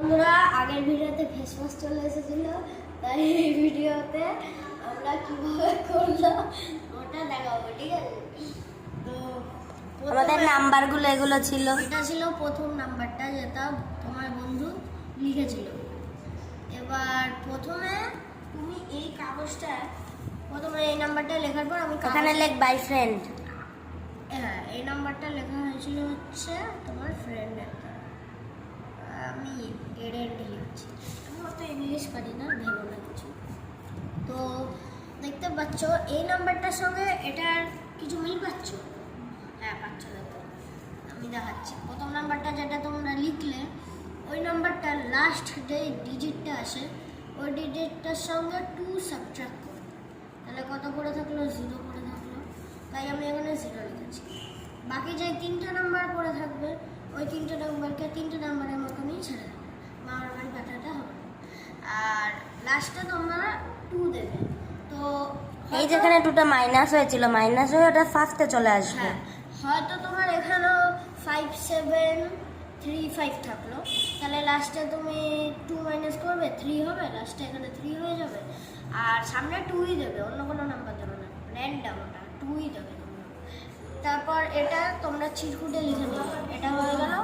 বন্ধুরা, আগের ভিডিওতে ফেস ওয়াশ চলে এসেছিল, তাই এই ভিডিওতে আমরা কিভাবে করলাম ওটা দেখাবো। ঠিক আছে, তো আমাদের নাম্বারগুলো এগুলো ছিল। এটা ছিল প্রথম নাম্বারটা, যেটা তোমার বন্ধু লিখেছিল। এবার প্রথমে তুমি এই কাগজটা, প্রথমে এই নাম্বারটা লেখার পর আমি ওখানে লেখ বাই ফ্রেন্ড। হ্যাঁ, এই নাম্বারটা লেখা হয়েছিল হচ্ছে তোমার ফ্রেন্ড একটা। আমি এডেন্ট লিখছি, আমি অত ইংলিশ পারি না, ভেবো না কিছু। তো দেখতে পাচ্ছ এই নাম্বারটার সঙ্গে এটার কিছু মিল পাচ্ছ? হ্যাঁ পাচ্ছ। দেখো আমি দেখাচ্ছি। প্রথম নাম্বারটা যেটা তোমরা লিখলে, ওই নাম্বারটার লাস্ট যে ডিজিটটা আসে, ওই ডিজিটটার সঙ্গে 2 সাবট্রাক্ট করো, তাহলে কত করে থাকলো? 0 করে থাকলো। তাই আমি এখানে 0 লিখেছি। বাকি যে 3টে নাম্বার পড়ে থাকবে, ওই 3টে নাম্বারকে 3টে নাম্বারের মতনই ছেড়ে দেবে, মারামারি কাটাটা হবে না। আর লাস্টে তোমরা 2 দেবে। তো এই যেখানে 2টা মাইনাস হয়েছিল, মাইনাস হয়ে ওটা ফার্স্টে চলে আসবে। হ্যাঁ, হয়তো তোমার এখানেও 5 7 3 5 থাকলো, তাহলে লাস্টে তুমি 2 মাইনাস করবে, 3 হবে, লাস্টে এখানে 3 হয়ে যাবে। আর সামনে 2ই দেবে, অন্য কোনো নাম্বার দেবে না, র্যান্ডম ওটা 2ই দেবে তোমরা। তারপর এটা তোমরা চিরকুটে লিখে নিলে, এটা হয়ে গেল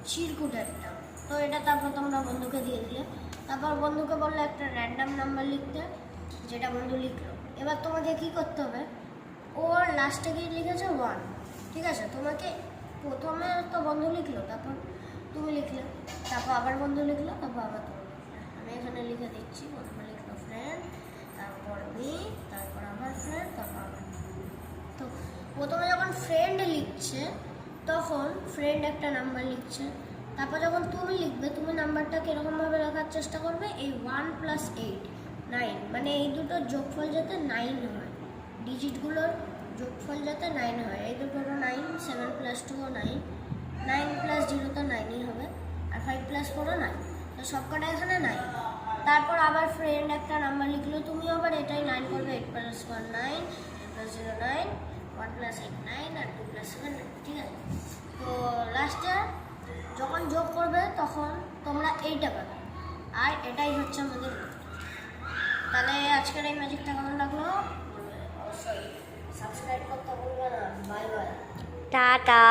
চিরকুটেরটা। তো এটা তারপর তোমরা বন্ধুকে দিয়ে দিলে, তারপর বন্ধুকে বললে একটা র্যান্ডম নাম্বার লিখতে, যেটা বন্ধু লিখলো। এবার তোমাকে কি করতে হবে, ওর লাস্টে গিয়ে লিখেছে 1, ঠিক আছে? তোমাকে প্রথমে তো বন্ধু লিখলো, তারপর তুমি লিখলে, তারপর আবার বন্ধু লিখলো, তারপর আবার তুমি লিখলে। আমি এখানে লিখে দিচ্ছি, প্রথমে লিখলো ফ্রেন্ড, তারপর মি, তারপর আবার ফ্রেন্ড, তারপর আবার। তো প্রথমে যখন ফ্রেন্ড লিখছে, তখন ফ্রেন্ড একটা নাম্বার লিখছে। তারপর যখন তুমি লিখবে, তুমি নাম্বারটা কীরকমভাবে লেখার চেষ্টা করবে, এই 1 + 8 9, মানে এই দুটোর যোগফল যাতে 9 হয়, ডিজিটগুলোর যোগফল যাতে 9 হয়। এই দুটোরও 9, 7 + 2 ও 9, 9 + 0 তো 9ই হবে, আর 5 + 4 ও 9, তো সবকটা এখানে 9। তারপর আবার ফ্রেন্ড একটা নাম্বার লিখলো, তুমি আবার এটাই 9 করবে, 8 + 1 9, 8 + 0 9, 1 + 8 9, আর 2 + 7 9, ঠিক আছে? তো লাস্টে যখন যোগ করবে, তখন তোমরা এইটা পাবে, আর এটাই হচ্ছে আমাদের। তাহলে আজকের এই ম্যাজিকটা কেমন লাগলো অবশ্যই সাবস্ক্রাইব করতে ভুলবে না। Bye bye, tata.